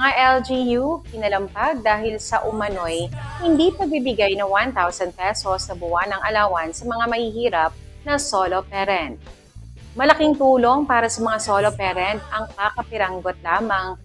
Mga LGU kinalampag dahil sa umano'y hindi pagbibigay ng 1,000 pesos na buwanang allowance sa mga mahihirap na solo parent. Malaking tulong para sa mga solo parent nakakapiranggot lamang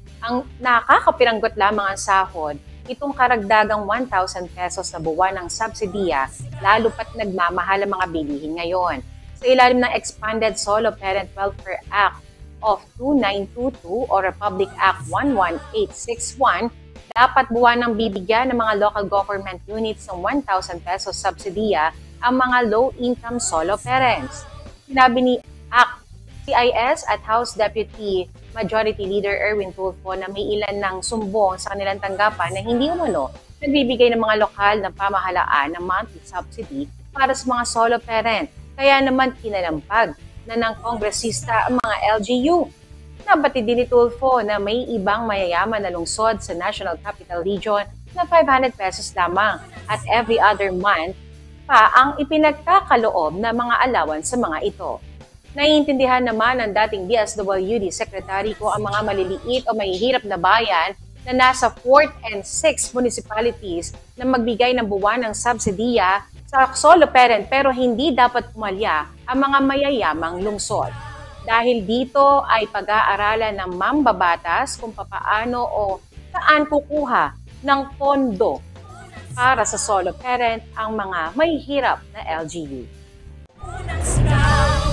ang sahod itong karagdagang 1,000 pesos na buwan ng subsidiya, lalo pat nagmamahal ang mga bilihin ngayon. Sa ilalim ng Expanded Solo Parent Welfare Act of 2922 o Republic Act 11861, dapat buwanang bibigyan ng mga local government units ng 1,000 pesos subsidiya ang mga low-income solo parents. Sinabi ni CIS at House Deputy Majority Leader Erwin Tulfo na may ilan ng sumbong sa kanilang tanggapan na hindi umano nagbibigay ng mga lokal na pamahalaan ng monthly subsidy para sa mga solo parent. Kaya naman kinalampag na ng kongresista ang mga LGU. Nabatid din ni Tulfo na may ibang mayayaman na lungsod sa National Capital Region na 500 pesos lamang at every other month pa ang ipinagkakaloob na mga allowance sa mga ito. Naiintindihan naman ng dating DSWD Secretary ko ang mga maliliit o mahihirap na bayan na nasa 4th and 6th municipalities na magbigay ng buwan ng subsidiya sa solo parent pero hindi dapat pumalya ang mga mayayamang lungsod. Dahil dito ay pag-aaralan ng mambabatas kung papaano o saan kukuha ng pondo para sa solo parent ang mga mahihirap na LGU.